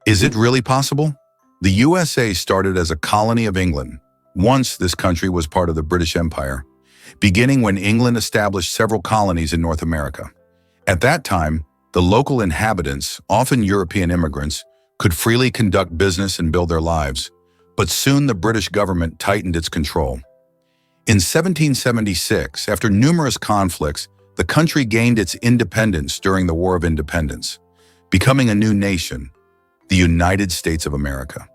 Is it really possible? The USA started as a colony of England. Once, this country was part of the British Empire, beginning when England established several colonies in North America. At that time, the local inhabitants, often European immigrants, could freely conduct business and build their lives, but soon the British government tightened its control. In 1776, after numerous conflicts, the country gained its independence during the War of Independence, becoming a new nation, the United States of America.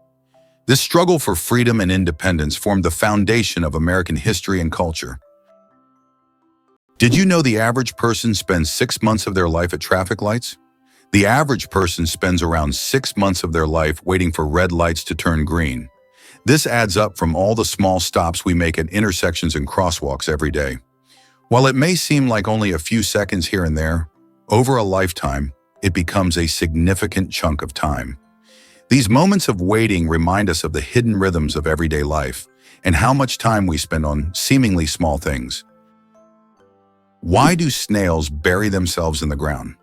This struggle for freedom and independence formed the foundation of American history and culture. Did you know the average person spends 6 months of their life at traffic lights? The average person spends around 6 months of their life waiting for red lights to turn green. This adds up from all the small stops we make at intersections and crosswalks every day. While it may seem like only a few seconds here and there, over a lifetime, it becomes a significant chunk of time. These moments of waiting remind us of the hidden rhythms of everyday life and how much time we spend on seemingly small things. Why do snails bury themselves in the ground?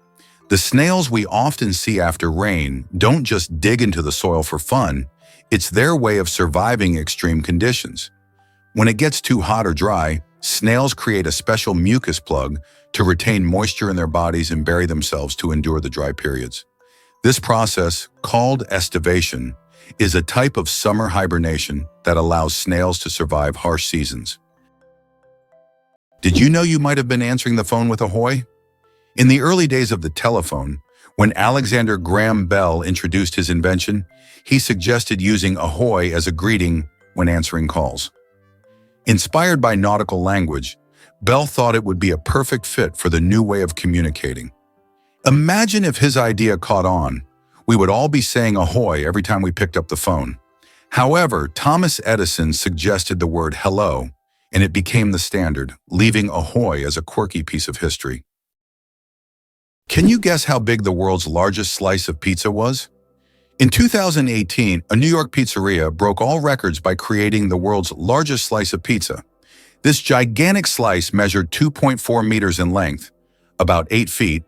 The snails we often see after rain don't just dig into the soil for fun, it's their way of surviving extreme conditions. When it gets too hot or dry, snails create a special mucus plug to retain moisture in their bodies and bury themselves to endure the dry periods. This process, called estivation, is a type of summer hibernation that allows snails to survive harsh seasons. Did you know you might have been answering the phone with ahoy? In the early days of the telephone, when Alexander Graham Bell introduced his invention, he suggested using ahoy as a greeting when answering calls. Inspired by nautical language, Bell thought it would be a perfect fit for the new way of communicating. Imagine if his idea caught on. We would all be saying ahoy every time we picked up the phone. However, Thomas Edison suggested the word hello, and it became the standard, leaving ahoy as a quirky piece of history. Can you guess how big the world's largest slice of pizza was? In 2018, a New York pizzeria broke all records by creating the world's largest slice of pizza. This gigantic slice measured 2.4 meters in length, about 8 feet,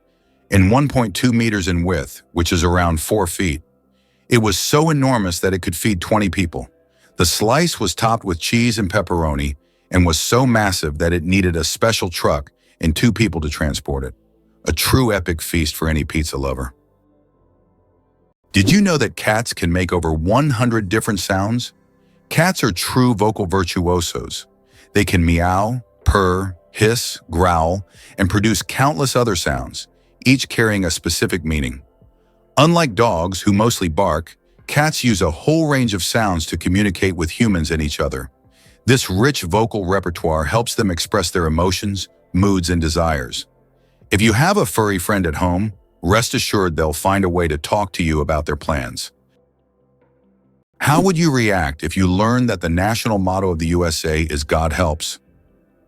and 1.2 meters in width, which is around 4 feet. It was so enormous that it could feed 20 people. The slice was topped with cheese and pepperoni and was so massive that it needed a special truck and 2 people to transport it. A true epic feast for any pizza lover. Did you know that cats can make over 100 different sounds? Cats are true vocal virtuosos. They can meow, purr, hiss, growl, and produce countless other sounds, each carrying a specific meaning. Unlike dogs, who mostly bark, cats use a whole range of sounds to communicate with humans and each other. This rich vocal repertoire helps them express their emotions, moods, and desires. If you have a furry friend at home, rest assured they'll find a way to talk to you about their plans. How would you react if you learned that the national motto of the USA is God helps?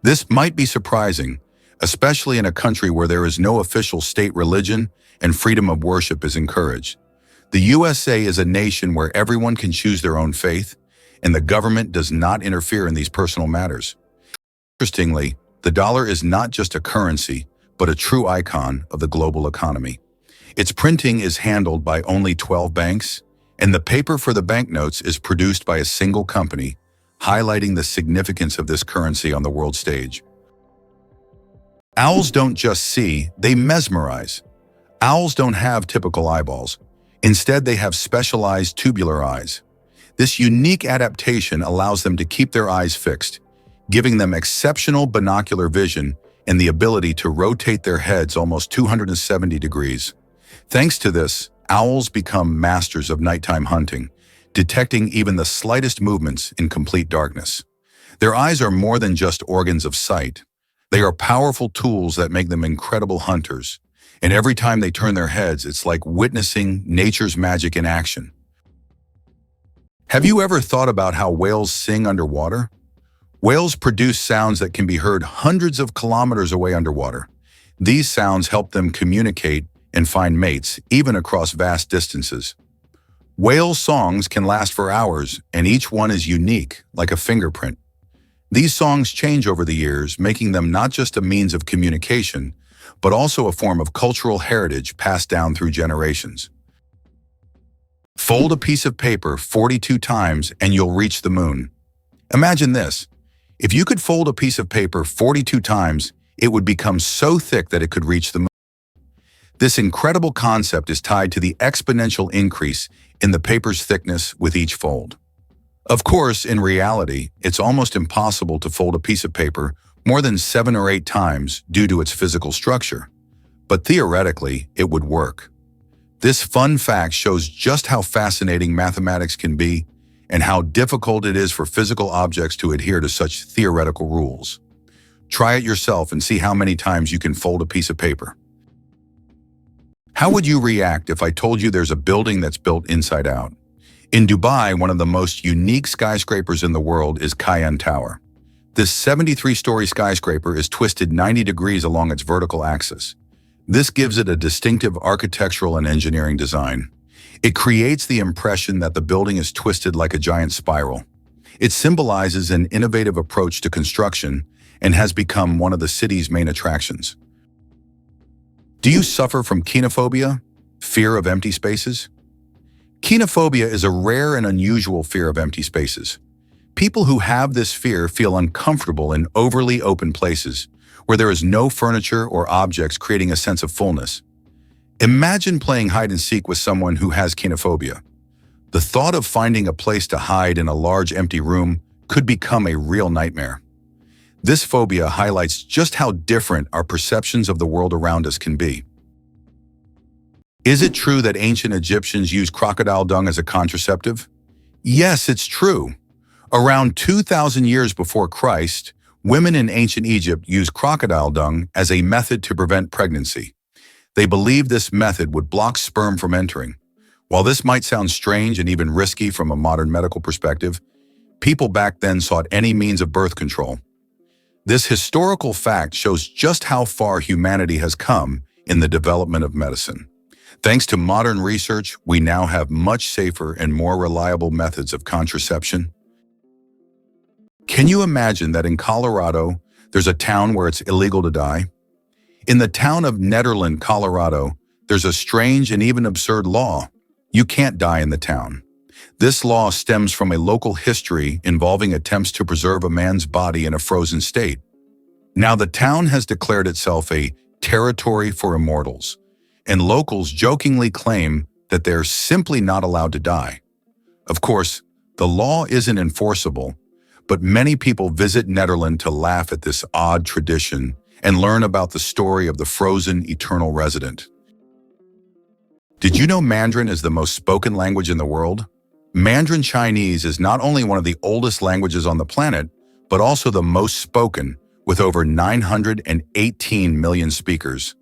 This might be surprising, especially in a country where there is no official state religion and freedom of worship is encouraged. The USA is a nation where everyone can choose their own faith, and the government does not interfere in these personal matters. Interestingly, the dollar is not just a currency, but a true icon of the global economy. Its printing is handled by only 12 banks, and the paper for the banknotes is produced by a single company, highlighting the significance of this currency on the world stage. Owls don't just see, they mesmerize. Owls don't have typical eyeballs. Instead, they have specialized tubular eyes. This unique adaptation allows them to keep their eyes fixed, giving them exceptional binocular vision and the ability to rotate their heads almost 270 degrees. Thanks to this, owls become masters of nighttime hunting, detecting even the slightest movements in complete darkness. Their eyes are more than just organs of sight. They are powerful tools that make them incredible hunters, and every time they turn their heads, it's like witnessing nature's magic in action. Have you ever thought about how whales sing underwater? Whales produce sounds that can be heard hundreds of kilometers away underwater. These sounds help them communicate and find mates, even across vast distances. Whale songs can last for hours, and each one is unique, like a fingerprint. These songs change over the years, making them not just a means of communication, but also a form of cultural heritage passed down through generations. Fold a piece of paper 42 times and you'll reach the moon. Imagine this. If you could fold a piece of paper 42 times, it would become so thick that it could reach the moon. This incredible concept is tied to the exponential increase in the paper's thickness with each fold. Of course, in reality, it's almost impossible to fold a piece of paper more than 7 or 8 times due to its physical structure. But theoretically, it would work. This fun fact shows just how fascinating mathematics can be and how difficult it is for physical objects to adhere to such theoretical rules. Try it yourself and see how many times you can fold a piece of paper. How would you react if I told you there's a building that's built inside out? In Dubai, one of the most unique skyscrapers in the world is Cayenne Tower. This 73-story skyscraper is twisted 90 degrees along its vertical axis. This gives it a distinctive architectural and engineering design. It creates the impression that the building is twisted like a giant spiral. It symbolizes an innovative approach to construction and has become one of the city's main attractions. Do you suffer from kenophobia, fear of empty spaces? Kenophobia is a rare and unusual fear of empty spaces. People who have this fear feel uncomfortable in overly open places, where there is no furniture or objects creating a sense of fullness. Imagine playing hide and seek with someone who has kenophobia. The thought of finding a place to hide in a large empty room could become a real nightmare. This phobia highlights just how different our perceptions of the world around us can be. Is it true that ancient Egyptians used crocodile dung as a contraceptive? Yes, it's true. Around 2,000 years before Christ, women in ancient Egypt used crocodile dung as a method to prevent pregnancy. They believed this method would block sperm from entering. While this might sound strange and even risky from a modern medical perspective, people back then sought any means of birth control. This historical fact shows just how far humanity has come in the development of medicine. Thanks to modern research, we now have much safer and more reliable methods of contraception. Can you imagine that in Colorado, there's a town where it's illegal to die? In the town of Nederland, Colorado, there's a strange and even absurd law. You can't die in the town. This law stems from a local history involving attempts to preserve a man's body in a frozen state. Now the town has declared itself a territory for immortals, and locals jokingly claim that they're simply not allowed to die. Of course, the law isn't enforceable, but many people visit Nederland to laugh at this odd tradition and learn about the story of the frozen eternal resident. Did you know Mandarin is the most spoken language in the world? Mandarin Chinese is not only one of the oldest languages on the planet, but also the most spoken, with over 918 million speakers.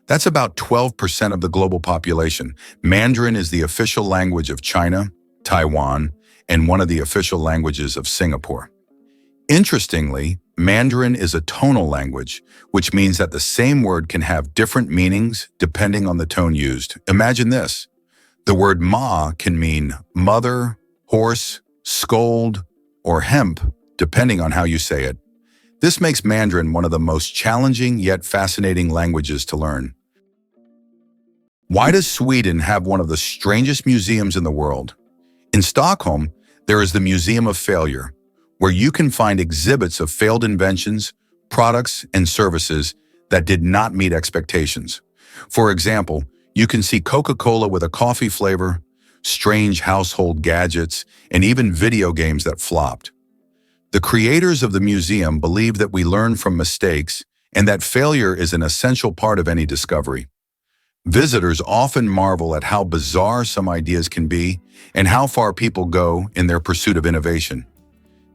That's about 12% of the global population. Mandarin is the official language of China, Taiwan, and one of the official languages of Singapore. Interestingly, Mandarin is a tonal language, which means that the same word can have different meanings depending on the tone used. Imagine this. The word ma can mean mother, horse, scold, or hemp, depending on how you say it. This makes Mandarin one of the most challenging yet fascinating languages to learn. Why does Sweden have one of the strangest museums in the world? In Stockholm, there is the Museum of Failure, where you can find exhibits of failed inventions, products, and services that did not meet expectations. For example, you can see Coca-Cola with a coffee flavor, strange household gadgets, and even video games that flopped. The creators of the museum believe that we learn from mistakes and that failure is an essential part of any discovery. Visitors often marvel at how bizarre some ideas can be and how far people go in their pursuit of innovation.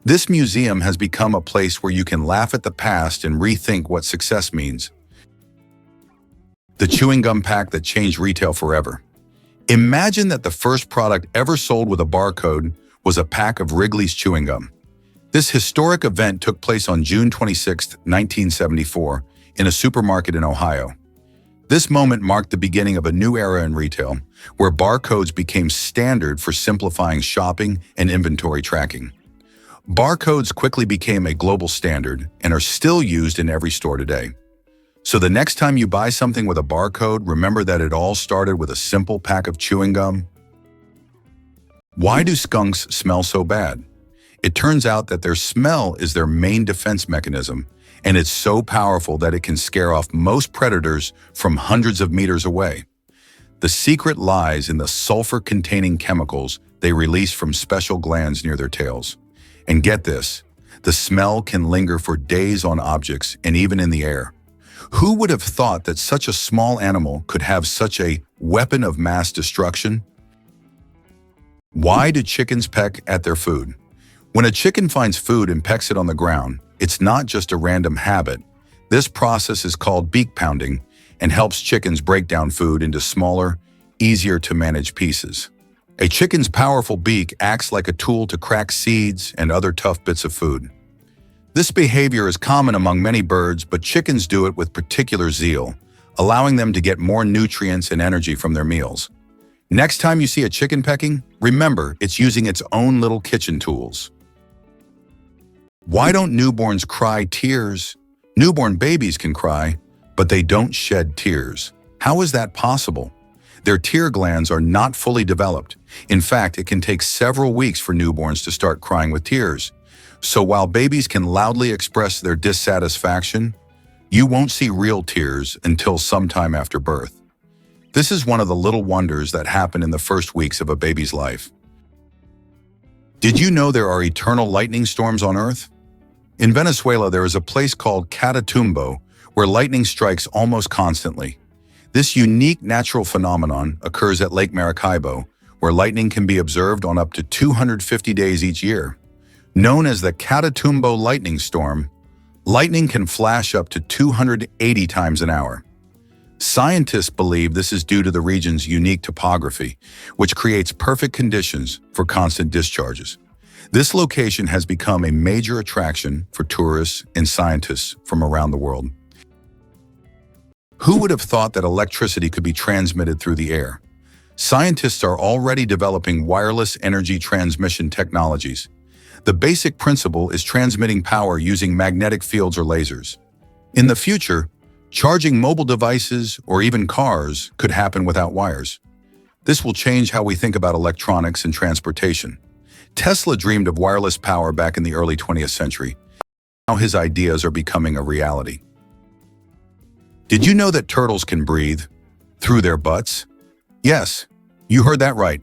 This museum has become a place where you can laugh at the past and rethink what success means. The chewing gum pack that changed retail forever. Imagine that the first product ever sold with a barcode was a pack of Wrigley's chewing gum. This historic event took place on June 26, 1974, in a supermarket in Ohio. This moment marked the beginning of a new era in retail, where barcodes became standard for simplifying shopping and inventory tracking. Barcodes quickly became a global standard and are still used in every store today. So the next time you buy something with a barcode, remember that it all started with a simple pack of chewing gum. Why do skunks smell so bad? It turns out that their smell is their main defense mechanism, and it's so powerful that it can scare off most predators from hundreds of meters away. The secret lies in the sulfur-containing chemicals they release from special glands near their tails. And get this, the smell can linger for days on objects and even in the air. Who would have thought that such a small animal could have such a weapon of mass destruction? Why do chickens peck at their food? When a chicken finds food and pecks it on the ground, it's not just a random habit. This process is called beak pounding and helps chickens break down food into smaller, easier to manage pieces. A chicken's powerful beak acts like a tool to crack seeds and other tough bits of food. This behavior is common among many birds, but chickens do it with particular zeal, allowing them to get more nutrients and energy from their meals. Next time you see a chicken pecking, remember it's using its own little kitchen tools. Why don't newborns cry tears? Newborn babies can cry, but they don't shed tears. How is that possible? Their tear glands are not fully developed. In fact, it can take several weeks for newborns to start crying with tears. So while babies can loudly express their dissatisfaction, you won't see real tears until sometime after birth. This is one of the little wonders that happen in the first weeks of a baby's life. Did you know there are eternal lightning storms on Earth? In Venezuela, there is a place called Catatumbo where lightning strikes almost constantly. This unique natural phenomenon occurs at Lake Maracaibo, where lightning can be observed on up to 250 days each year. Known as the Catatumbo lightning storm, lightning can flash up to 280 times an hour. Scientists believe this is due to the region's unique topography, which creates perfect conditions for constant discharges. This location has become a major attraction for tourists and scientists from around the world. Who would have thought that electricity could be transmitted through the air? Scientists are already developing wireless energy transmission technologies. The basic principle is transmitting power using magnetic fields or lasers. In the future, charging mobile devices or even cars could happen without wires. This will change how we think about electronics and transportation. Tesla dreamed of wireless power back in the early 20th century. Now his ideas are becoming a reality. Did you know that turtles can breathe through their butts? Yes, you heard that right.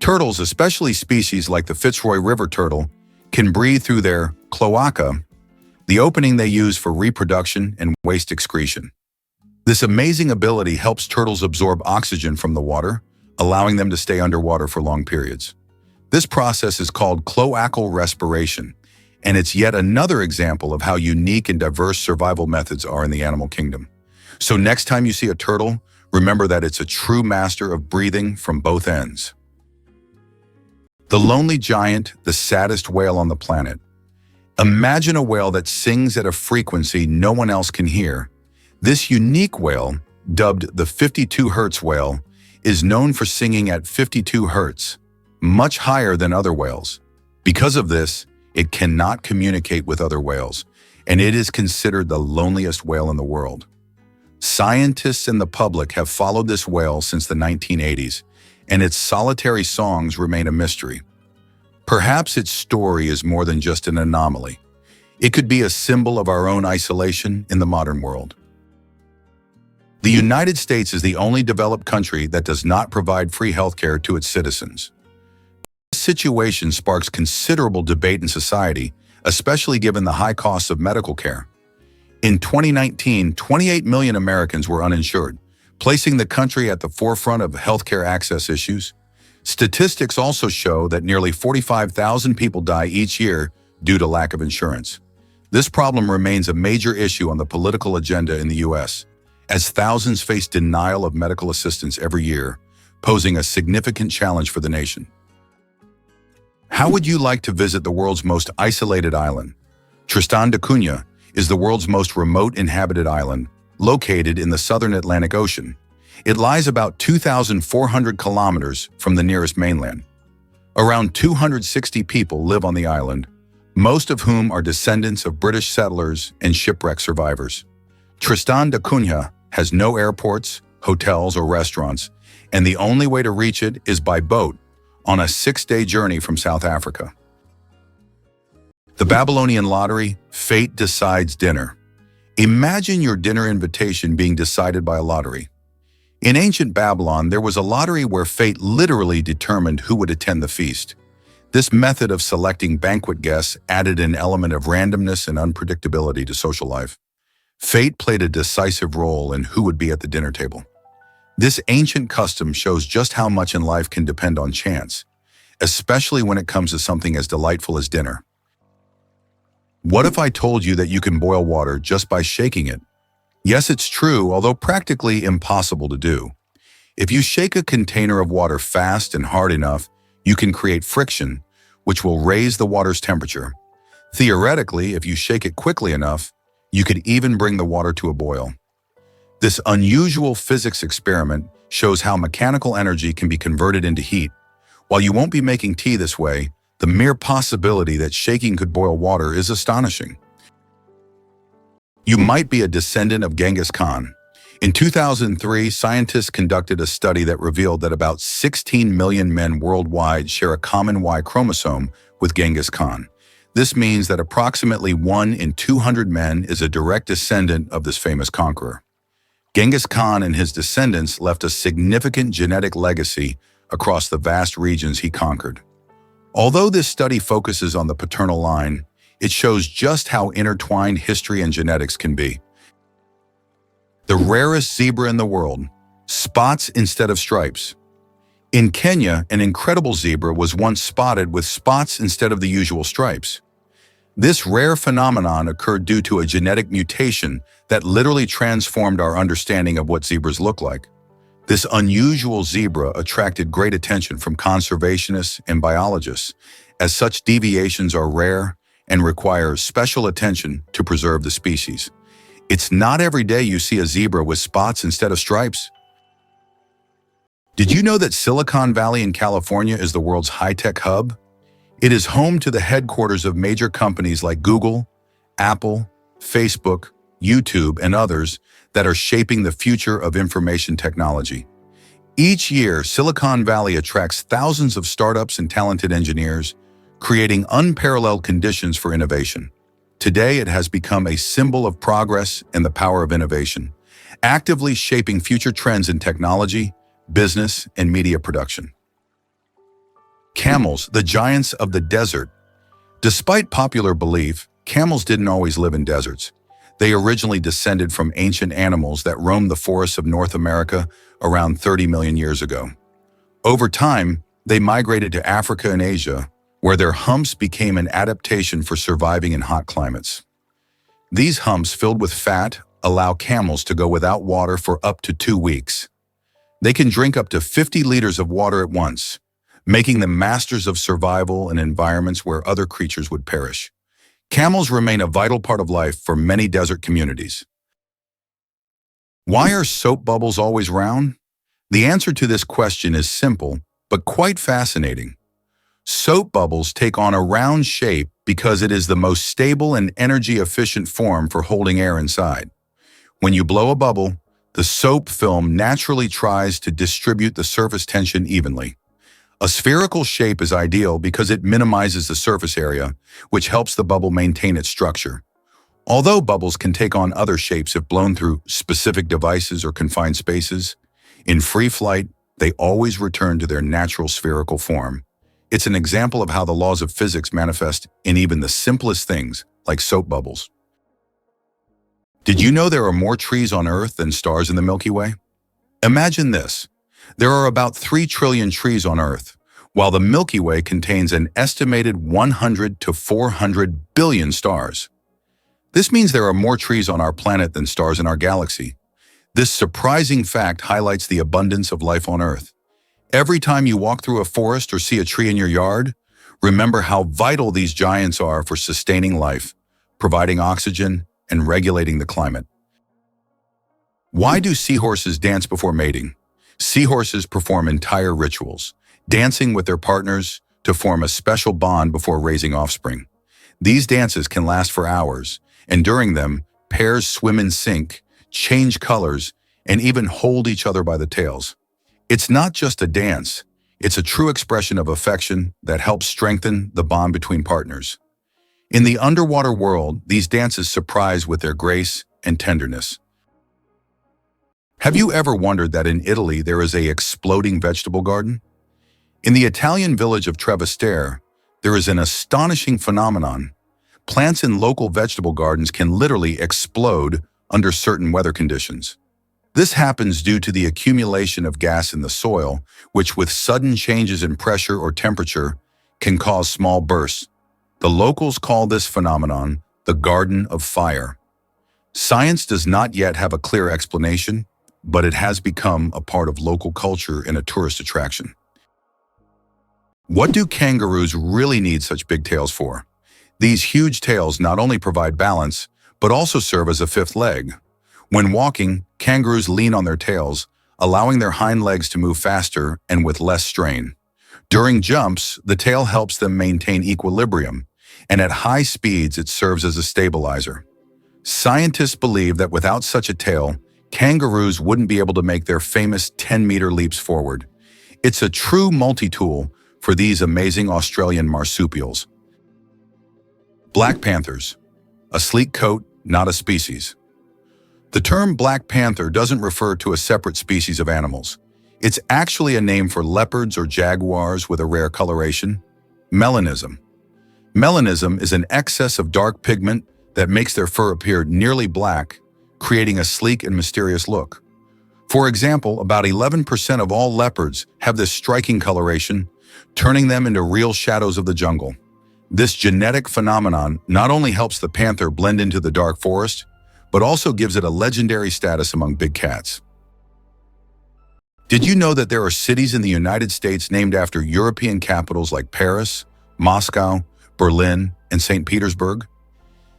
Turtles, especially species like the Fitzroy River turtle, can breathe through their cloaca, the opening they use for reproduction and waste excretion. This amazing ability helps turtles absorb oxygen from the water, allowing them to stay underwater for long periods. This process is called cloacal respiration, and it's yet another example of how unique and diverse survival methods are in the animal kingdom. So next time you see a turtle, remember that it's a true master of breathing from both ends. The lonely giant, the saddest whale on the planet. Imagine a whale that sings at a frequency no one else can hear. This unique whale, dubbed the 52 Hertz whale, is known for singing at 52 Hertz, much higher than other whales. Because of this, it cannot communicate with other whales, and it is considered the loneliest whale in the world. Scientists and the public have followed this whale since the 1980s, and its solitary songs remain a mystery. Perhaps its story is more than just an anomaly. It could be a symbol of our own isolation in the modern world. The United States is the only developed country that does not provide free healthcare to its citizens. This situation sparks considerable debate in society, especially given the high costs of medical care. In 2019, 28 million Americans were uninsured, placing the country at the forefront of healthcare access issues. Statistics also show that nearly 45,000 people die each year due to lack of insurance. This problem remains a major issue on the political agenda in the U.S., as thousands face denial of medical assistance every year, posing a significant challenge for the nation. How would you like to visit the world's most isolated island? Tristan da Cunha is the world's most remote inhabited island, located in the southern Atlantic Ocean. It lies about 2,400 kilometers from the nearest mainland. Around 260 people live on the island, most of whom are descendants of British settlers and shipwreck survivors. Tristan da Cunha has no airports, hotels, or restaurants, and the only way to reach it is by boat, on a 6-day journey from South Africa. The Babylonian lottery, fate decides dinner. Imagine your dinner invitation being decided by a lottery. In ancient Babylon, there was a lottery where fate literally determined who would attend the feast. This method of selecting banquet guests added an element of randomness and unpredictability to social life. Fate played a decisive role in who would be at the dinner table. This ancient custom shows just how much in life can depend on chance, especially when it comes to something as delightful as dinner. What if I told you that you can boil water just by shaking it? Yes, it's true, although practically impossible to do. If you shake a container of water fast and hard enough, you can create friction, which will raise the water's temperature. Theoretically, if you shake it quickly enough, you could even bring the water to a boil. This unusual physics experiment shows how mechanical energy can be converted into heat. While you won't be making tea this way, the mere possibility that shaking could boil water is astonishing. You might be a descendant of Genghis Khan. In 2003, scientists conducted a study that revealed that about 16 million men worldwide share a common Y chromosome with Genghis Khan. This means that approximately 1 in 200 men is a direct descendant of this famous conqueror. Genghis Khan and his descendants left a significant genetic legacy across the vast regions he conquered. Although this study focuses on the paternal line, it shows just how intertwined history and genetics can be. The rarest zebra in the world, spots instead of stripes. In Kenya, an incredible zebra was once spotted with spots instead of the usual stripes. This rare phenomenon occurred due to a genetic mutation that literally transformed our understanding of what zebras look like. This unusual zebra attracted great attention from conservationists and biologists, as such deviations are rare and require special attention to preserve the species. It's not every day you see a zebra with spots instead of stripes. Did you know that Silicon Valley in California is the world's high-tech hub? It is home to the headquarters of major companies like Google, Apple, Facebook, YouTube, and others that are shaping the future of information technology. Each year, Silicon Valley attracts thousands of startups and talented engineers, creating unparalleled conditions for innovation. Today, it has become a symbol of progress and the power of innovation, actively shaping future trends in technology, business, and media production. Camels, the giants of the desert. Despite popular belief, camels didn't always live in deserts. They originally descended from ancient animals that roamed the forests of North America around 30 million years ago. Over time, they migrated to Africa and Asia, where their humps became an adaptation for surviving in hot climates. These humps, filled with fat, allow camels to go without water for up to 2 weeks. They can drink up to 50 liters of water at once, making them masters of survival in environments where other creatures would perish. Camels remain a vital part of life for many desert communities. Why are soap bubbles always round? The answer to this question is simple, but quite fascinating. Soap bubbles take on a round shape because it is the most stable and energy-efficient form for holding air inside. When you blow a bubble, the soap film naturally tries to distribute the surface tension evenly. A spherical shape is ideal because it minimizes the surface area, which helps the bubble maintain its structure. Although bubbles can take on other shapes if blown through specific devices or confined spaces, in free flight, they always return to their natural spherical form. It's an example of how the laws of physics manifest in even the simplest things, like soap bubbles. Did you know there are more trees on Earth than stars in the Milky Way? Imagine this. There are about 3 trillion trees on Earth, while the Milky Way contains an estimated 100 to 400 billion stars. This means there are more trees on our planet than stars in our galaxy. This surprising fact highlights the abundance of life on Earth. Every time you walk through a forest or see a tree in your yard, remember how vital these giants are for sustaining life, providing oxygen, and regulating the climate. Why do seahorses dance before mating? Seahorses perform entire rituals, dancing with their partners to form a special bond before raising offspring. These dances can last for hours, and during them, pairs swim in sync, change colors, and even hold each other by the tails. It's not just a dance, It's a true expression of affection that helps strengthen the bond between partners. In the underwater world, these dances surprise with their grace and tenderness. Have you ever wondered that in Italy there is an exploding vegetable garden? In the Italian village of Trevestare, there is an astonishing phenomenon. Plants in local vegetable gardens can literally explode under certain weather conditions. This happens due to the accumulation of gas in the soil, which with sudden changes in pressure or temperature can cause small bursts. The locals call this phenomenon the Garden of Fire. Science does not yet have a clear explanation, but it has become a part of local culture and a tourist attraction. What do kangaroos really need such big tails for? These huge tails not only provide balance, but also serve as a fifth leg. When walking, kangaroos lean on their tails, allowing their hind legs to move faster and with less strain. During jumps, the tail helps them maintain equilibrium, and at high speeds it serves as a stabilizer. Scientists believe that without such a tail, kangaroos wouldn't be able to make their famous 10-meter leaps forward. It's a true multi-tool for these amazing Australian marsupials. Black panthers. A sleek coat, not a species. The term black panther doesn't refer to a separate species of animals. It's actually a name for leopards or jaguars with a rare coloration. Melanism. Melanism is an excess of dark pigment that makes their fur appear nearly black, creating a sleek and mysterious look. For example, about 11% of all leopards have this striking coloration, turning them into real shadows of the jungle. This genetic phenomenon not only helps the panther blend into the dark forest, but also gives it a legendary status among big cats. Did you know that there are cities in the United States named after European capitals like Paris, Moscow, Berlin, and St. Petersburg?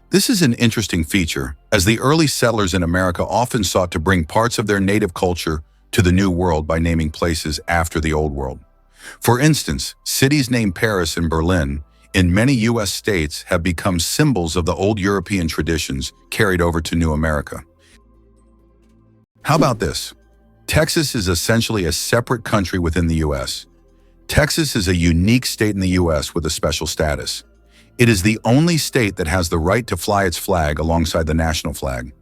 This is an interesting feature, as the early settlers in America often sought to bring parts of their native culture to the New World by naming places after the Old World. For instance, cities named Paris and Berlin in many U.S. states have become symbols of the old European traditions carried over to New America. How about this? Texas is essentially a separate country within the U.S. Texas is a unique state in the U.S. with a special status. It is the only state that has the right to fly its flag alongside the national flag.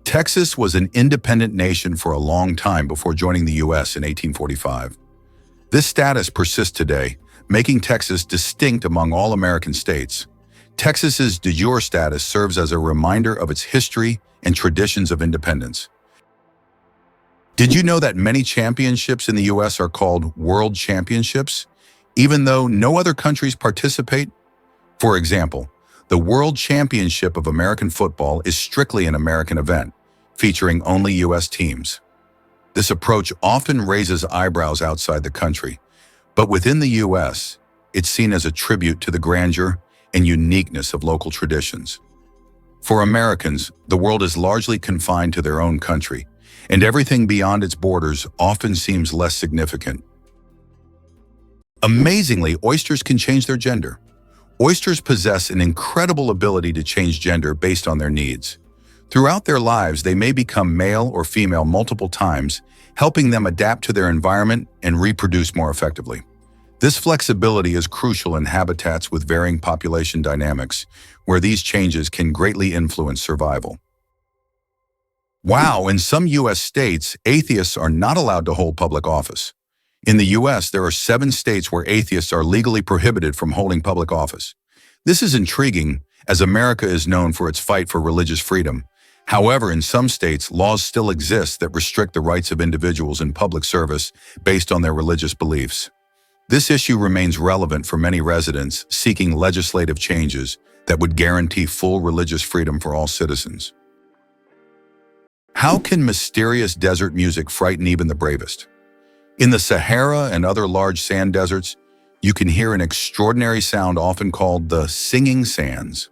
Texas was an independent nation for a long time before joining the U.S. in 1845. This status persists today, making Texas distinct among all American states. Texas's de jure status serves as a reminder of its history and traditions of independence. Did you know that many championships in the U.S. are called World Championships, even though no other countries participate? For example, the World Championship of American football is strictly an American event, featuring only U.S. teams. This approach often raises eyebrows outside the country, but within the U.S., it's seen as a tribute to the grandeur and uniqueness of local traditions. For Americans, the world is largely confined to their own country, and everything beyond its borders often seems less significant. Amazingly, oysters can change their gender. Oysters possess an incredible ability to change gender based on their needs. Throughout their lives, they may become male or female multiple times, helping them adapt to their environment and reproduce more effectively. This flexibility is crucial in habitats with varying population dynamics, where these changes can greatly influence survival. Wow, in some U.S. states, atheists are not allowed to hold public office. In the U.S., there are 7 states where atheists are legally prohibited from holding public office. This is intriguing, as America is known for its fight for religious freedom. However, in some states, laws still exist that restrict the rights of individuals in public service based on their religious beliefs. This issue remains relevant for many residents seeking legislative changes that would guarantee full religious freedom for all citizens. How can mysterious desert music frighten even the bravest? In the Sahara and other large sand deserts, you can hear an extraordinary sound often called the singing sands.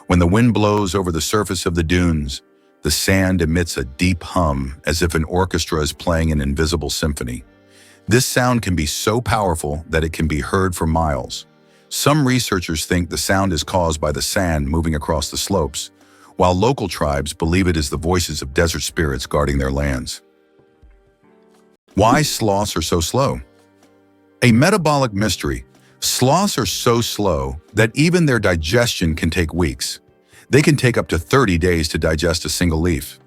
When the wind blows over the surface of the dunes, the sand emits a deep hum as if an orchestra is playing an invisible symphony. This sound can be so powerful that it can be heard for miles. Some researchers think the sound is caused by the sand moving across the slopes, while local tribes believe it is the voices of desert spirits guarding their lands. Why sloths are so slow? A metabolic mystery. Sloths are so slow that even their digestion can take weeks. They can take up to 30 days to digest a single leaf.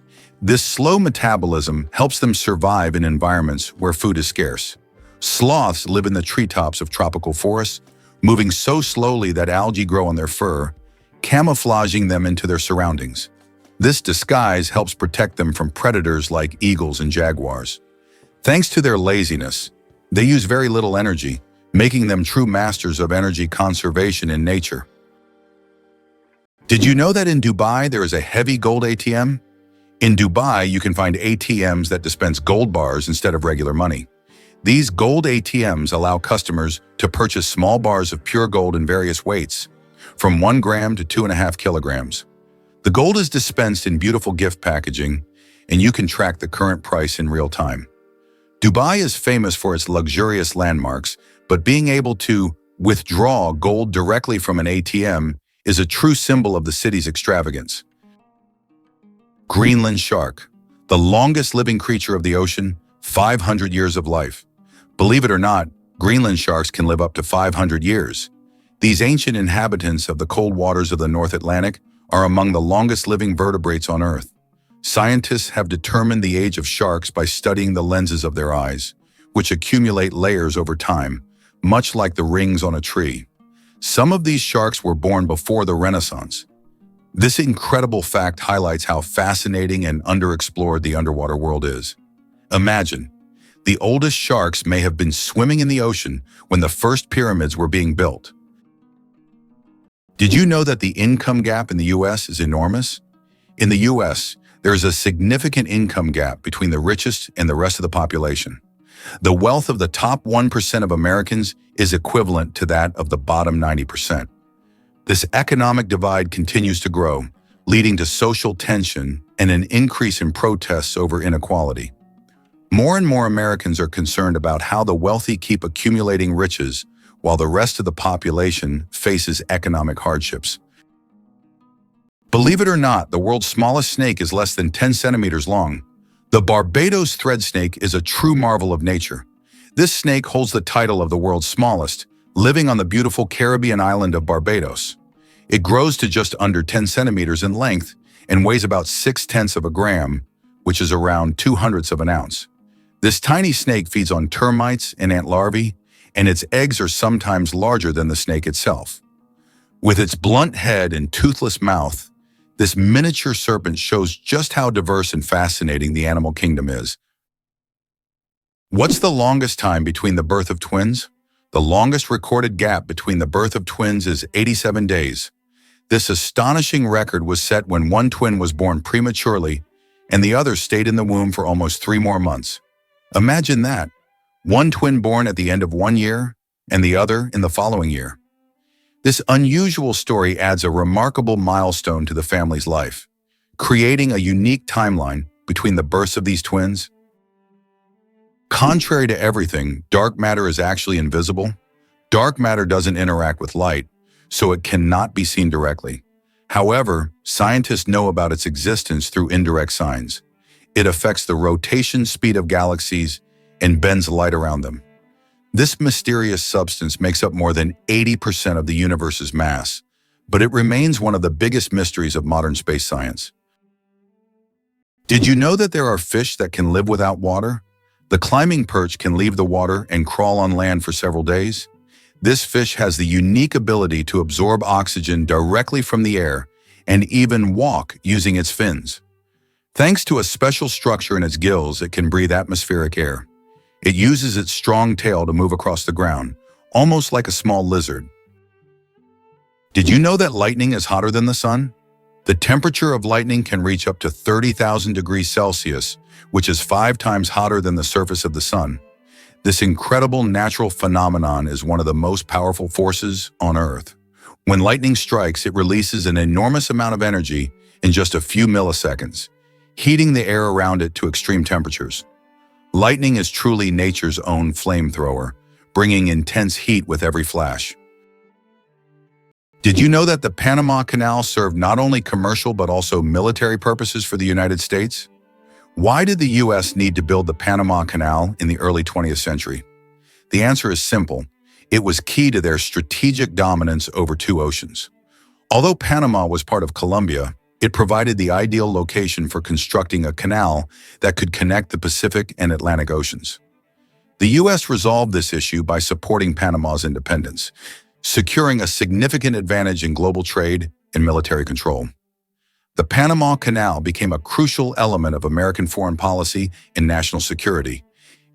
This slow metabolism helps them survive in environments where food is scarce. Sloths live in the treetops of tropical forests, moving so slowly that algae grow on their fur, camouflaging them into their surroundings. This disguise helps protect them from predators like eagles and jaguars. Thanks to their laziness, they use very little energy, making them true masters of energy conservation in nature. Did you know that in Dubai there is a heavy gold ATM? In Dubai, you can find ATMs that dispense gold bars instead of regular money. These gold ATMs allow customers to purchase small bars of pure gold in various weights, from 1 gram to 2.5 kilograms. The gold is dispensed in beautiful gift packaging, and you can track the current price in real time. Dubai is famous for its luxurious landmarks, but being able to withdraw gold directly from an ATM is a true symbol of the city's extravagance. Greenland shark, the longest living creature of the ocean, 500 years of life. Believe it or not, Greenland sharks can live up to 500 years. These ancient inhabitants of the cold waters of the North Atlantic are among the longest living vertebrates on Earth. Scientists have determined the age of sharks by studying the lenses of their eyes, which accumulate layers over time, much like the rings on a tree. Some of these sharks were born before the Renaissance. This incredible fact highlights how fascinating and underexplored the underwater world is. Imagine, the oldest sharks may have been swimming in the ocean when the first pyramids were being built. Did you know that the income gap in the U.S. is enormous? In the U.S., there is a significant income gap between the richest and the rest of the population. The wealth of the top 1% of Americans is equivalent to that of the bottom 90%. This economic divide continues to grow, leading to social tension and an increase in protests over inequality. More and more Americans are concerned about how the wealthy keep accumulating riches while the rest of the population faces economic hardships. Believe it or not, the world's smallest snake is less than 10 centimeters long. The Barbados thread snake is a true marvel of nature. This snake holds the title of the world's smallest, living on the beautiful Caribbean island of Barbados. It grows to just under 10 centimeters in length and weighs about 0.6 of a gram, which is around 0.02 of an ounce. This tiny snake feeds on termites and ant larvae, and its eggs are sometimes larger than the snake itself. With its blunt head and toothless mouth, this miniature serpent shows just how diverse and fascinating the animal kingdom is. What's the longest time between the birth of twins? The longest recorded gap between the birth of twins is 87 days. This astonishing record was set when one twin was born prematurely and the other stayed in the womb for almost 3 more months. Imagine that, one twin born at the end of 1 year and the other in the following year. This unusual story adds a remarkable milestone to the family's life, creating a unique timeline between the births of these twins. Contrary to everything, dark matter is actually invisible. Dark matter doesn't interact with light, so it cannot be seen directly. However, scientists know about its existence through indirect signs. It affects the rotation speed of galaxies and bends light around them. This mysterious substance makes up more than 80% of the universe's mass, but it remains one of the biggest mysteries of modern space science. Did you know that there are fish that can live without water? The climbing perch can leave the water and crawl on land for several days. This fish has the unique ability to absorb oxygen directly from the air and even walk using its fins. Thanks to a special structure in its gills, it can breathe atmospheric air. It uses its strong tail to move across the ground, almost like a small lizard. Did you know that lightning is hotter than the sun? The temperature of lightning can reach up to 30,000 degrees Celsius, which is 5 times hotter than the surface of the sun. This incredible natural phenomenon is one of the most powerful forces on Earth. When lightning strikes, it releases an enormous amount of energy in just a few milliseconds, heating the air around it to extreme temperatures. Lightning is truly nature's own flamethrower, bringing intense heat with every flash. Did you know that the Panama Canal served not only commercial but also military purposes for the United States? Why did the U.S. need to build the Panama Canal in the early 20th century? The answer is simple. It was key to their strategic dominance over two oceans. Although Panama was part of Colombia, it provided the ideal location for constructing a canal that could connect the Pacific and Atlantic Oceans. The U.S. resolved this issue by supporting Panama's independence, securing a significant advantage in global trade and military control. The Panama Canal became a crucial element of American foreign policy and national security,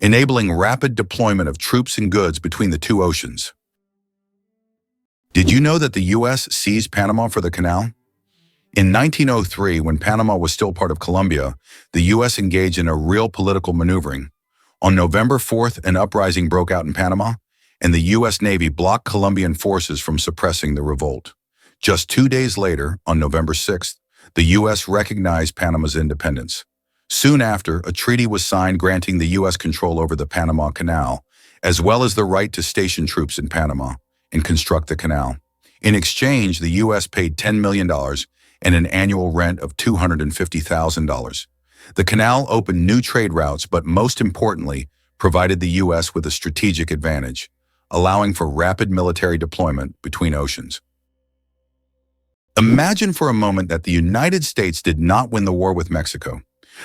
enabling rapid deployment of troops and goods between the two oceans. Did you know that the U.S. seized Panama for the canal? In 1903, when Panama was still part of Colombia, the U.S. engaged in a real political maneuvering. On November 4th, an uprising broke out in Panama, and the U.S. Navy blocked Colombian forces from suppressing the revolt. Just 2 days later, on November 6th, the U.S. recognized Panama's independence. Soon after, a treaty was signed granting the U.S. control over the Panama Canal, as well as the right to station troops in Panama and construct the canal. In exchange, the U.S. paid $10 million and an annual rent of $250,000. The canal opened new trade routes, but most importantly, provided the U.S. with a strategic advantage, allowing for rapid military deployment between oceans. Imagine for a moment that the United States did not win the war with Mexico.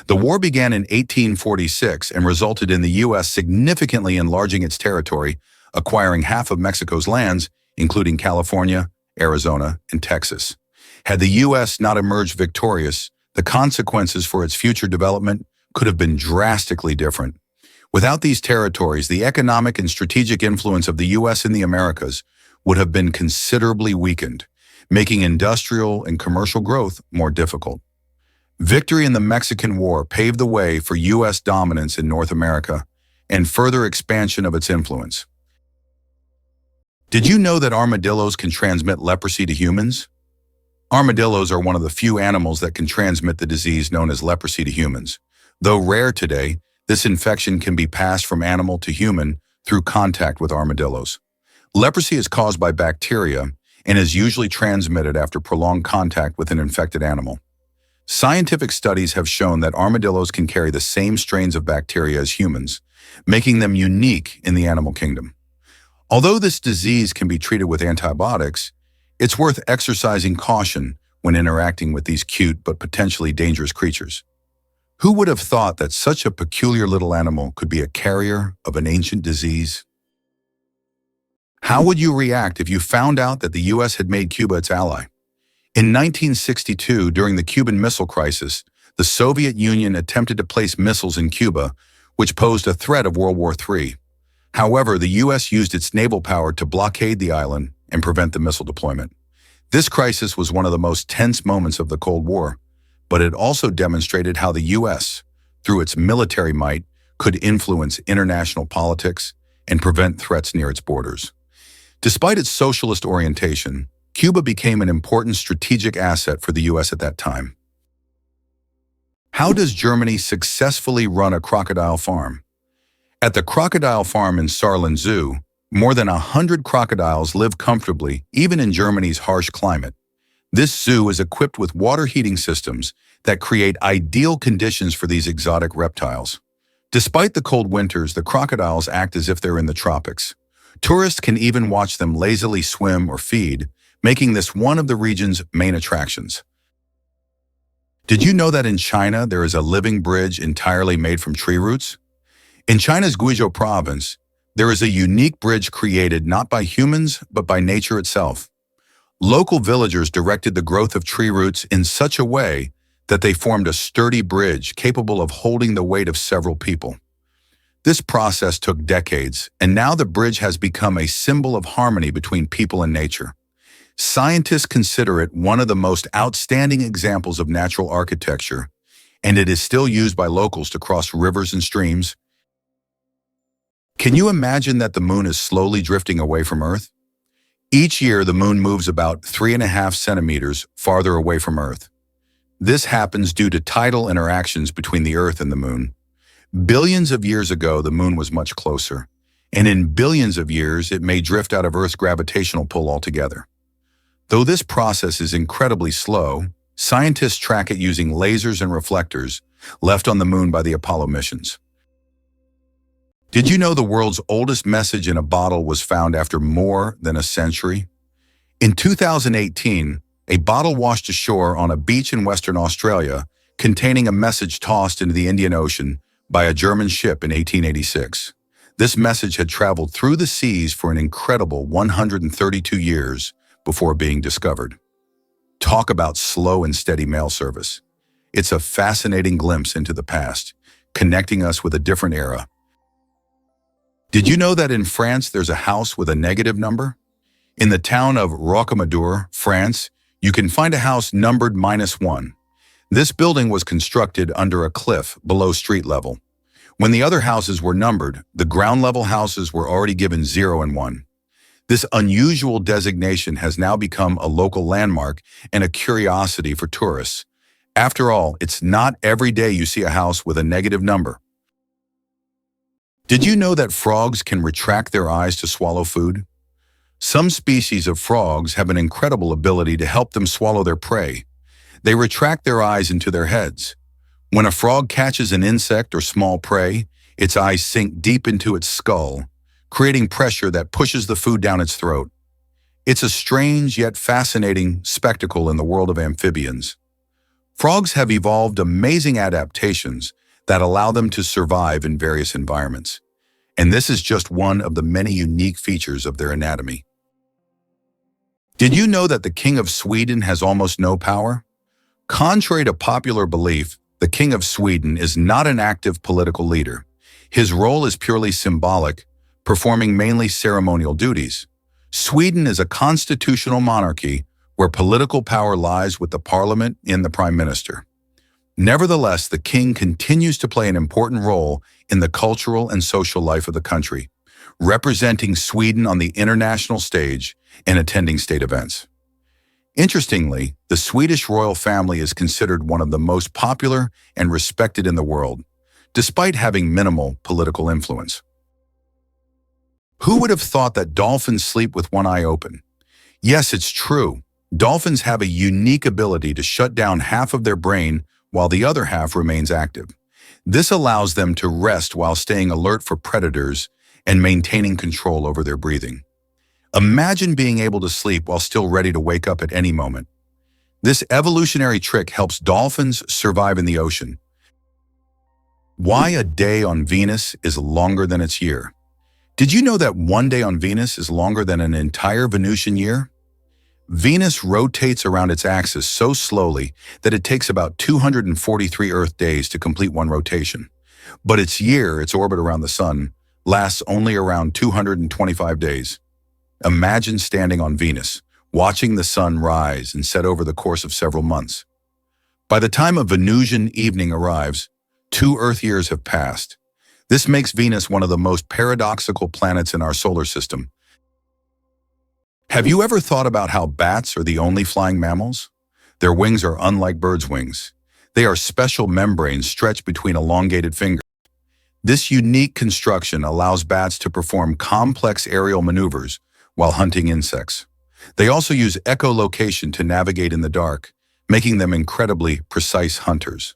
The war began in 1846 and resulted in the U.S. significantly enlarging its territory, acquiring half of Mexico's lands, including California, Arizona, and Texas. Had the U.S. not emerged victorious, the consequences for its future development could have been drastically different. Without these territories, the economic and strategic influence of the U.S. in the Americas would have been considerably weakened, making industrial and commercial growth more difficult. Victory in the Mexican War paved the way for U.S. dominance in North America and further expansion of its influence. Did you know that armadillos can transmit leprosy to humans? Armadillos are one of the few animals that can transmit the disease known as leprosy to humans. Though rare today, this infection can be passed from animal to human through contact with armadillos. Leprosy is caused by bacteria and is usually transmitted after prolonged contact with an infected animal. Scientific studies have shown that armadillos can carry the same strains of bacteria as humans, making them unique in the animal kingdom. Although this disease can be treated with antibiotics, it's worth exercising caution when interacting with these cute but potentially dangerous creatures. Who would have thought that such a peculiar little animal could be a carrier of an ancient disease? How would you react if you found out that the U.S. had made Cuba its ally? In 1962, during the Cuban Missile Crisis, the Soviet Union attempted to place missiles in Cuba, which posed a threat of World War III. However, the U.S. used its naval power to blockade the island and prevent the missile deployment. This crisis was one of the most tense moments of the Cold War, but it also demonstrated how the U.S., through its military might, could influence international politics and prevent threats near its borders. Despite its socialist orientation, Cuba became an important strategic asset for the U.S. at that time. How does Germany successfully run a crocodile farm? At the crocodile farm in Saarland Zoo, more than 100 crocodiles live comfortably, even in Germany's harsh climate. This zoo is equipped with water heating systems that create ideal conditions for these exotic reptiles. Despite the cold winters, the crocodiles act as if they're in the tropics. Tourists can even watch them lazily swim or feed, making this one of the region's main attractions. Did you know that in China there is a living bridge entirely made from tree roots? In China's Guizhou province, there is a unique bridge created not by humans, but by nature itself. Local villagers directed the growth of tree roots in such a way that they formed a sturdy bridge capable of holding the weight of several people. This process took decades, and now the bridge has become a symbol of harmony between people and nature. Scientists consider it one of the most outstanding examples of natural architecture, and it is still used by locals to cross rivers and streams. Can you imagine that the moon is slowly drifting away from Earth? Each year, the moon moves about 3.5 centimeters farther away from Earth. This happens due to tidal interactions between the Earth and the moon. Billions of years ago, the moon was much closer, and in billions of years, it may drift out of Earth's gravitational pull altogether. Though this process is incredibly slow, scientists track it using lasers and reflectors left on the moon by the Apollo missions. Did you know the world's oldest message in a bottle was found after more than a century? In 2018, a bottle washed ashore on a beach in Western Australia containing a message tossed into the Indian Ocean by a German ship in 1886. This message had traveled through the seas for an incredible 132 years before being discovered. Talk about slow and steady mail service. It's a fascinating glimpse into the past, connecting us with a different era. Did you know that in France there's a house with a negative number? In the town of Rocamadour, France, you can find a house numbered -1. This building was constructed under a cliff below street level. When the other houses were numbered, the ground-level houses were already given 0 and 1. This unusual designation has now become a local landmark and a curiosity for tourists. After all, it's not every day you see a house with a negative number. Did you know that frogs can retract their eyes to swallow food? Some species of frogs have an incredible ability to help them swallow their prey. They retract their eyes into their heads. When a frog catches an insect or small prey, its eyes sink deep into its skull, creating pressure that pushes the food down its throat. It's a strange yet fascinating spectacle in the world of amphibians. Frogs have evolved amazing adaptations that allow them to survive in various environments. And this is just one of the many unique features of their anatomy. Did you know that the King of Sweden has almost no power? Contrary to popular belief, the King of Sweden is not an active political leader. His role is purely symbolic, performing mainly ceremonial duties. Sweden is a constitutional monarchy where political power lies with the parliament and the prime minister. Nevertheless, the king continues to play an important role in the cultural and social life of the country, representing Sweden on the international stage and attending state events. Interestingly, the Swedish royal family is considered one of the most popular and respected in the world, despite having minimal political influence. Who would have thought that dolphins sleep with one eye open? Yes, it's true. Dolphins have a unique ability to shut down half of their brain while the other half remains active. This allows them to rest while staying alert for predators and maintaining control over their breathing. Imagine being able to sleep while still ready to wake up at any moment. This evolutionary trick helps dolphins survive in the ocean. Why a day on Venus is longer than its year? Did you know that one day on Venus is longer than an entire Venusian year? Venus rotates around its axis so slowly that it takes about 243 Earth days to complete one rotation. But its orbit around the Sun, lasts only around 225 days. Imagine standing on Venus, watching the sun rise and set over the course of several months. By the time a Venusian evening arrives, 2 Earth years have passed. This makes Venus one of the most paradoxical planets in our solar system. Have you ever thought about how bats are the only flying mammals? Their wings are unlike birds' wings. They are special membranes stretched between elongated fingers. This unique construction allows bats to perform complex aerial maneuvers while hunting insects. They also use echolocation to navigate in the dark, making them incredibly precise hunters.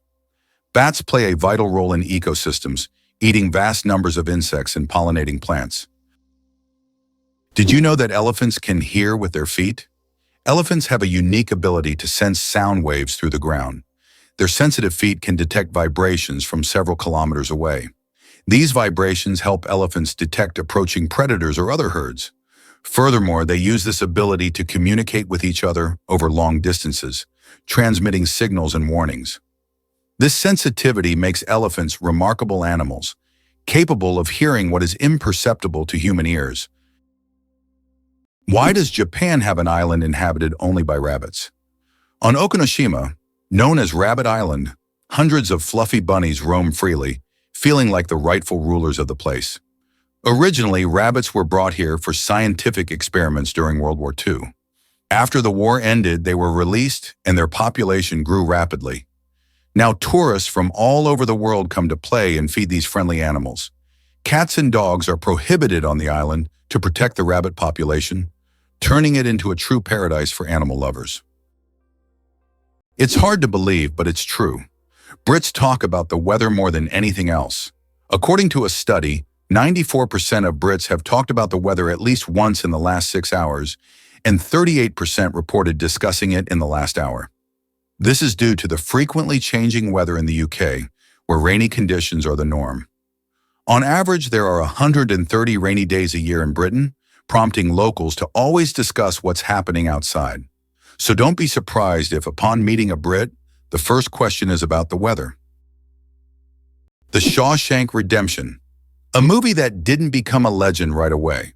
Bats play a vital role in ecosystems, eating vast numbers of insects and pollinating plants. Did you know that elephants can hear with their feet? Elephants have a unique ability to sense sound waves through the ground. Their sensitive feet can detect vibrations from several kilometers away. These vibrations help elephants detect approaching predators or other herds. Furthermore, they use this ability to communicate with each other over long distances, transmitting signals and warnings. This sensitivity makes elephants remarkable animals, capable of hearing what is imperceptible to human ears. Why does Japan have an island inhabited only by rabbits? On Okinoshima, known as Rabbit Island, hundreds of fluffy bunnies roam freely, feeling like the rightful rulers of the place. Originally, rabbits were brought here for scientific experiments during World War II. After the war ended, they were released and their population grew rapidly. Now tourists from all over the world come to play and feed these friendly animals. Cats and dogs are prohibited on the island to protect the rabbit population, turning it into a true paradise for animal lovers. It's hard to believe, but it's true. Brits talk about the weather more than anything else. According to a study, 94% of Brits have talked about the weather at least once in the last 6 hours, and 38% reported discussing it in the last hour. This is due to the frequently changing weather in the UK, where rainy conditions are the norm. On average, there are 130 rainy days a year in Britain, prompting locals to always discuss what's happening outside. So don't be surprised if, upon meeting a Brit, the first question is about the weather. The Shawshank Redemption, a movie that didn't become a legend right away.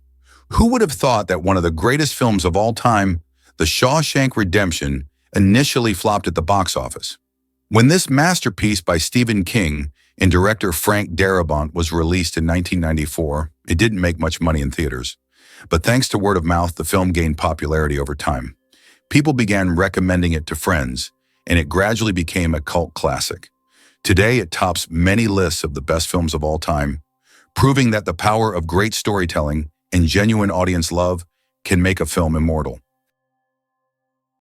Who would have thought that one of the greatest films of all time, The Shawshank Redemption, initially flopped at the box office? When this masterpiece by Stephen King and director Frank Darabont was released in 1994, it didn't make much money in theaters. But thanks to word of mouth, the film gained popularity over time. People began recommending it to friends, and it gradually became a cult classic. Today, it tops many lists of the best films of all time, proving that the power of great storytelling and genuine audience love can make a film immortal.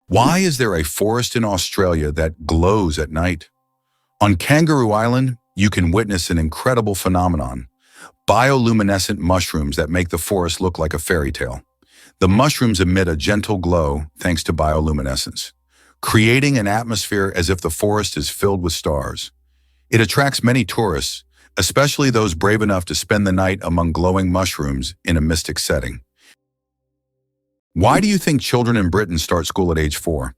Why is there a forest in Australia that glows at night? On Kangaroo Island, you can witness an incredible phenomenon: bioluminescent mushrooms that make the forest look like a fairy tale. The mushrooms emit a gentle glow thanks to bioluminescence, creating an atmosphere as if the forest is filled with stars. It attracts many tourists, especially those brave enough to spend the night among glowing mushrooms in a mystic setting. Why do you think children in Britain start school at age 4?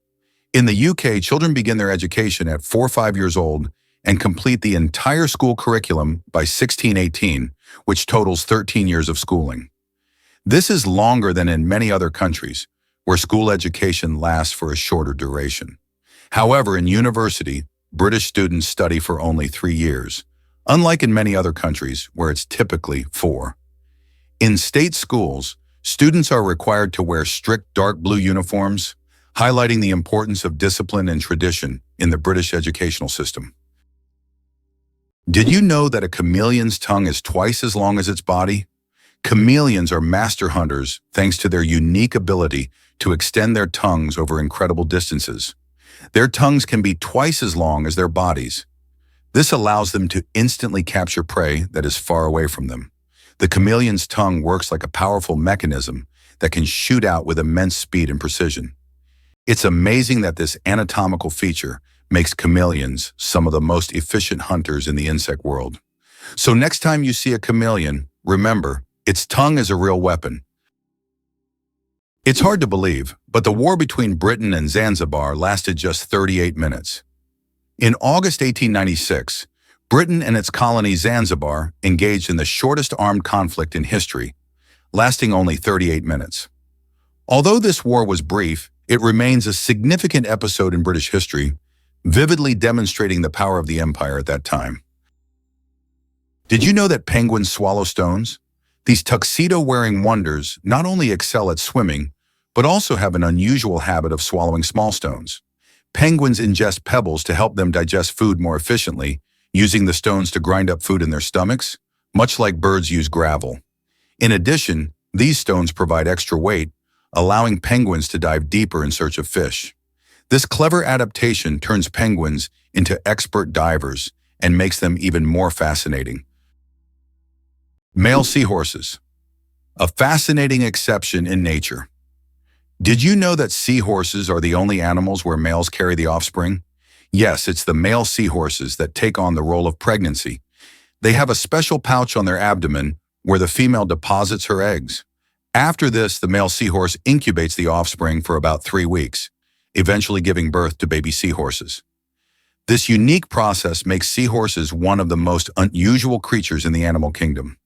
In the UK, children begin their education at 4 or 5 years old and complete the entire school curriculum by 16-18, which totals 13 years of schooling. This is longer than in many other countries, where school education lasts for a shorter duration. However, in university, British students study for only 3 years, unlike in many other countries where it's typically 4. In state schools, students are required to wear strict dark blue uniforms, highlighting the importance of discipline and tradition in the British educational system. Did you know that a chameleon's tongue is twice as long as its body? Chameleons are master hunters thanks to their unique ability to extend their tongues over incredible distances. Their tongues can be twice as long as their bodies. This allows them to instantly capture prey that is far away from them. The chameleon's tongue works like a powerful mechanism that can shoot out with immense speed and precision. It's amazing that this anatomical feature makes chameleons some of the most efficient hunters in the insect world. So next time you see a chameleon, remember, its tongue is a real weapon. It's hard to believe, but the war between Britain and Zanzibar lasted just 38 minutes. In August 1896, Britain and its colony Zanzibar engaged in the shortest armed conflict in history, lasting only 38 minutes. Although this war was brief, it remains a significant episode in British history, vividly demonstrating the power of the empire at that time. Did you know that penguins swallow stones? These tuxedo-wearing wonders not only excel at swimming, but also have an unusual habit of swallowing small stones. Penguins ingest pebbles to help them digest food more efficiently, using the stones to grind up food in their stomachs, much like birds use gravel. In addition, these stones provide extra weight, allowing penguins to dive deeper in search of fish. This clever adaptation turns penguins into expert divers and makes them even more fascinating. Male seahorses, a fascinating exception in nature. Did you know that seahorses are the only animals where males carry the offspring? Yes, it's the male seahorses that take on the role of pregnancy. They have a special pouch on their abdomen where the female deposits her eggs. After this, the male seahorse incubates the offspring for about 3 weeks, eventually giving birth to baby seahorses. This unique process makes seahorses one of the most unusual creatures in the animal kingdom.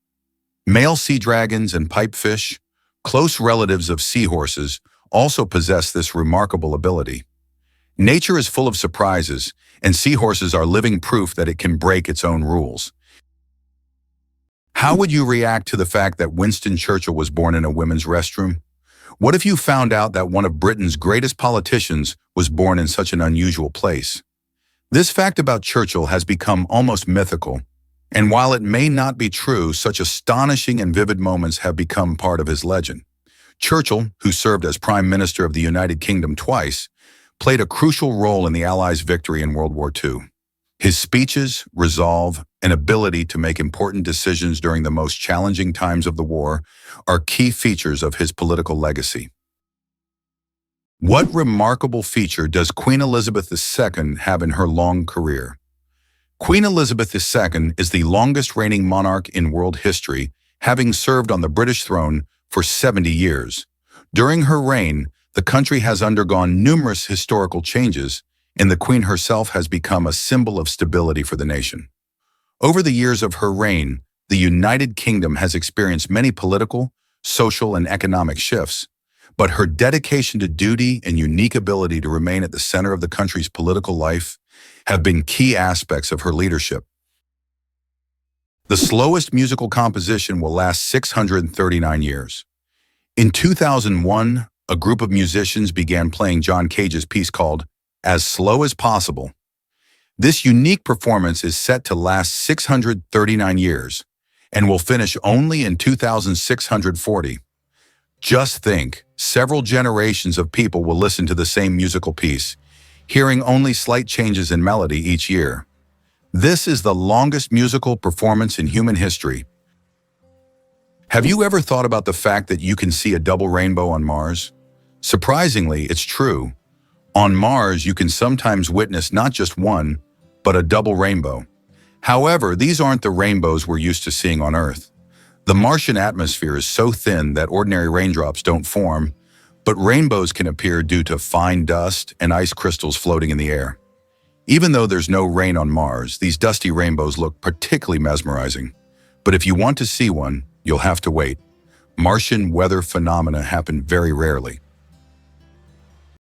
Male sea dragons and pipefish, close relatives of seahorses, also possess this remarkable ability. Nature is full of surprises, and seahorses are living proof that it can break its own rules. How would you react to the fact that Winston Churchill was born in a women's restroom? What if you found out that one of Britain's greatest politicians was born in such an unusual place? This fact about Churchill has become almost mythical, and while it may not be true, such astonishing and vivid moments have become part of his legend. Churchill, who served as Prime Minister of the United Kingdom twice, played a crucial role in the Allies' victory in World War II. His speeches, resolve, and ability to make important decisions during the most challenging times of the war are key features of his political legacy. What remarkable feature does Queen Elizabeth II have in her long career? Queen Elizabeth II is the longest reigning monarch in world history, having served on the British throne for 70 years. During her reign, the country has undergone numerous historical changes, and the Queen herself has become a symbol of stability for the nation. Over the years of her reign, the United Kingdom has experienced many political, social, and economic shifts, but her dedication to duty and unique ability to remain at the center of the country's political life have been key aspects of her leadership. The slowest musical composition will last 639 years. In 2001, a group of musicians began playing John Cage's piece called As Slow as Possible. This unique performance is set to last 639 years and will finish only in 2640. Just think, several generations of people will listen to the same musical piece, hearing only slight changes in melody each year. This is the longest musical performance in human history. Have you ever thought about the fact that you can see a double rainbow on Mars? Surprisingly, it's true. On Mars, you can sometimes witness not just one, but a double rainbow. However, these aren't the rainbows we're used to seeing on Earth. The Martian atmosphere is so thin that ordinary raindrops don't form, but rainbows can appear due to fine dust and ice crystals floating in the air. Even though there's no rain on Mars, these dusty rainbows look particularly mesmerizing. But if you want to see one, you'll have to wait. Martian weather phenomena happen very rarely.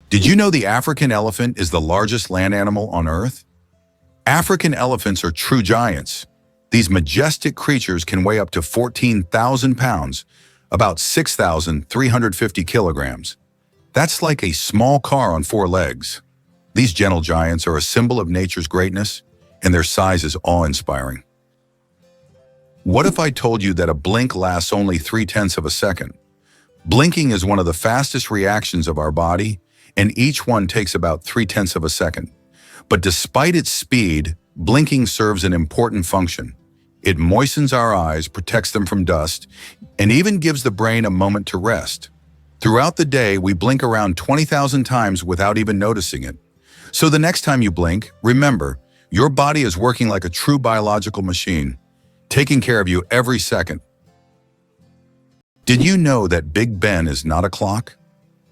Did you know the African elephant is the largest land animal on Earth? African elephants are true giants. These majestic creatures can weigh up to 14,000 pounds, about 6,350 kilograms. That's like a small car on 4 legs. These gentle giants are a symbol of nature's greatness, and their size is awe-inspiring. What if I told you that a blink lasts only 0.3 of a second? Blinking is one of the fastest reactions of our body, and each one takes about 0.3 of a second. But despite its speed, blinking serves an important function. It moistens our eyes, protects them from dust, and even gives the brain a moment to rest. Throughout the day, we blink around 20,000 times without even noticing it. So the next time you blink, remember, your body is working like a true biological machine, taking care of you every second. Did you know that Big Ben is not a clock?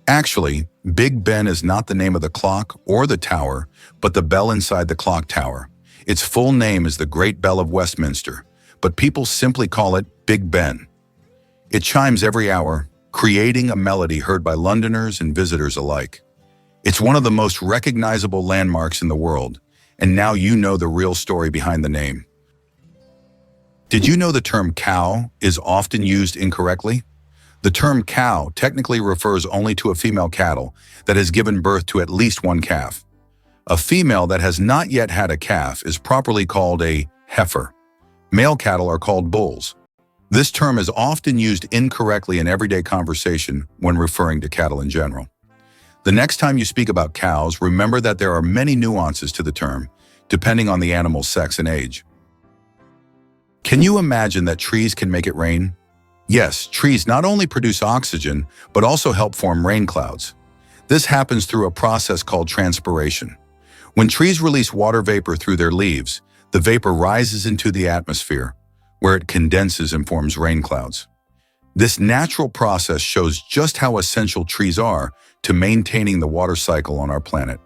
Actually, Big Ben is not the name of the clock or the tower, but the bell inside the clock tower. Its full name is the Great Bell of Westminster, but people simply call it Big Ben. It chimes every hour, creating a melody heard by Londoners and visitors alike. It's one of the most recognizable landmarks in the world, and now you know the real story behind the name. Did you know the term cow is often used incorrectly? The term cow technically refers only to a female cattle that has given birth to at least one calf. A female that has not yet had a calf is properly called a heifer. Male cattle are called bulls. This term is often used incorrectly in everyday conversation when referring to cattle in general. The next time you speak about cows, remember that there are many nuances to the term, depending on the animal's sex and age. Can you imagine that trees can make it rain? Yes, trees not only produce oxygen, but also help form rain clouds. This happens through a process called transpiration. When trees release water vapor through their leaves, the vapor rises into the atmosphere, where it condenses and forms rain clouds. This natural process shows just how essential trees are to maintaining the water cycle on our planet.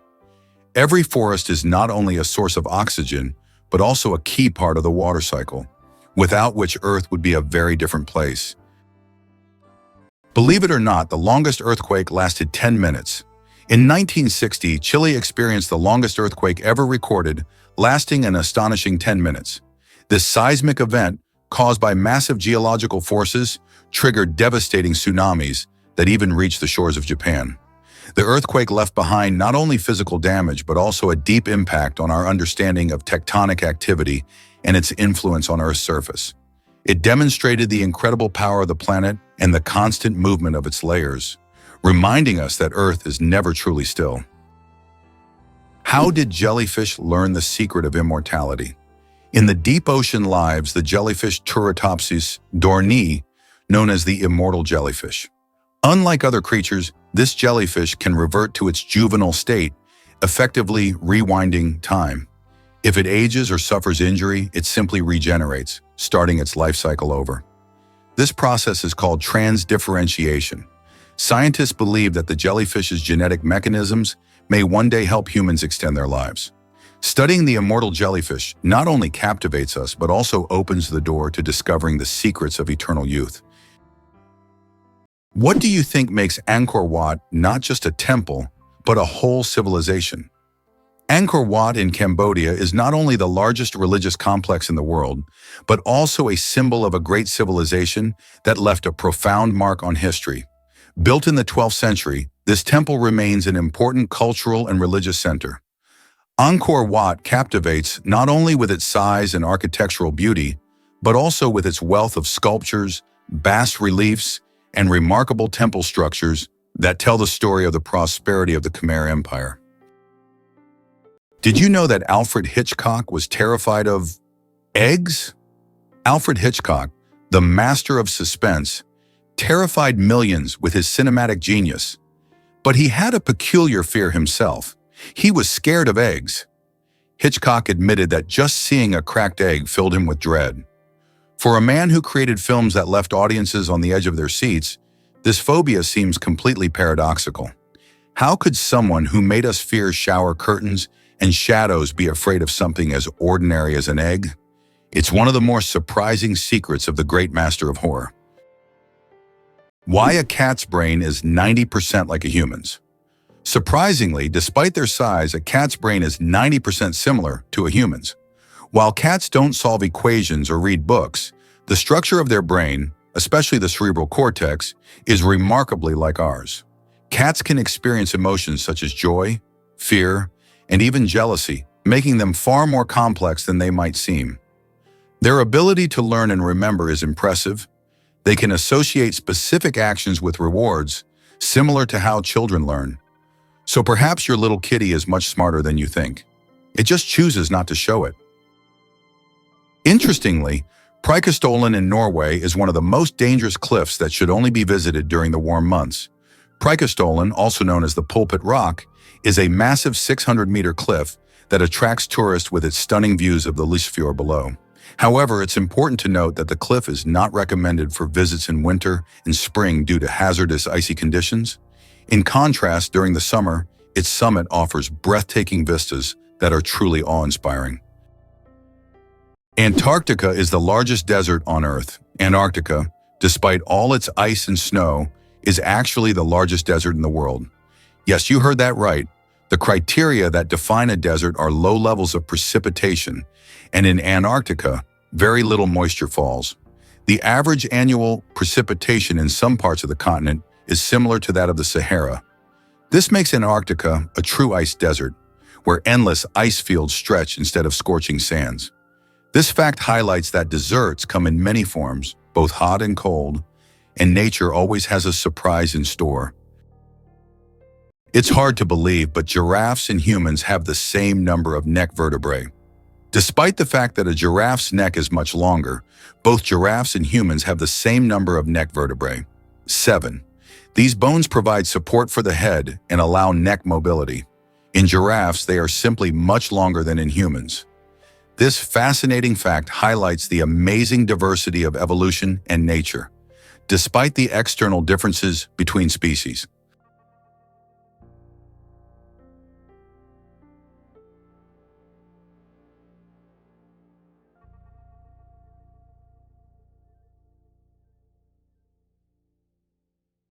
Every forest is not only a source of oxygen, but also a key part of the water cycle, without which Earth would be a very different place. Believe it or not, the longest earthquake lasted 10 minutes. In 1960, Chile experienced the longest earthquake ever recorded, lasting an astonishing 10 minutes. This seismic event, caused by massive geological forces, triggered devastating tsunamis that even reached the shores of Japan. The earthquake left behind not only physical damage, but also a deep impact on our understanding of tectonic activity and its influence on Earth's surface. It demonstrated the incredible power of the planet and the constant movement of its layers, reminding us that Earth is never truly still. How did jellyfish learn the secret of immortality? In the deep ocean lives the jellyfish Turritopsis dohrnii, known as the immortal jellyfish. Unlike other creatures, this jellyfish can revert to its juvenile state, effectively rewinding time. If it ages or suffers injury, it simply regenerates, starting its life cycle over. This process is called transdifferentiation. Scientists believe that the jellyfish's genetic mechanisms may one day help humans extend their lives. Studying the immortal jellyfish not only captivates us, but also opens the door to discovering the secrets of eternal youth. What do you think makes Angkor Wat not just a temple, but a whole civilization? Angkor Wat in Cambodia is not only the largest religious complex in the world, but also a symbol of a great civilization that left a profound mark on history. Built in the 12th century, this temple remains an important cultural and religious center. Angkor Wat captivates not only with its size and architectural beauty, but also with its wealth of sculptures, bas-reliefs, and remarkable temple structures that tell the story of the prosperity of the Khmer Empire. Did you know that Alfred Hitchcock was terrified of eggs? Alfred Hitchcock, the master of suspense, terrified millions with his cinematic genius. But he had a peculiar fear himself. He was scared of eggs. Hitchcock admitted that just seeing a cracked egg filled him with dread. For a man who created films that left audiences on the edge of their seats, this phobia seems completely paradoxical. How could someone who made us fear shower curtains and shadows be afraid of something as ordinary as an egg? It's one of the more surprising secrets of the great master of horror. Why a cat's brain is 90% like a human's. Surprisingly, despite their size, a cat's brain is 90% similar to a human's. While cats don't solve equations or read books, the structure of their brain, especially the cerebral cortex, is remarkably like ours. Cats can experience emotions such as joy, fear, and even jealousy, making them far more complex than they might seem. Their ability to learn and remember is impressive. They can associate specific actions with rewards, similar to how children learn. So perhaps your little kitty is much smarter than you think. It just chooses not to show it. Interestingly, Preikestolen in Norway is one of the most dangerous cliffs that should only be visited during the warm months. Preikestolen, also known as the Pulpit Rock, is a massive 600-meter cliff that attracts tourists with its stunning views of the Lysefjord below. However, it's important to note that the cliff is not recommended for visits in winter and spring due to hazardous icy conditions. In contrast, during the summer, its summit offers breathtaking vistas that are truly awe-inspiring. Antarctica is the largest desert on Earth. Antarctica, despite all its ice and snow, is actually the largest desert in the world. Yes, you heard that right. The criteria that define a desert are low levels of precipitation, and in Antarctica, very little moisture falls. The average annual precipitation in some parts of the continent is similar to that of the Sahara. This makes Antarctica a true ice desert, where endless ice fields stretch instead of scorching sands. This fact highlights that deserts come in many forms, both hot and cold, and nature always has a surprise in store. It's hard to believe, but giraffes and humans have the same number of neck vertebrae. Despite the fact that a giraffe's neck is much longer, both giraffes and humans have the same number of neck vertebrae, 7. These bones provide support for the head and allow neck mobility. In giraffes, they are simply much longer than in humans. This fascinating fact highlights the amazing diversity of evolution and nature, despite the external differences between species.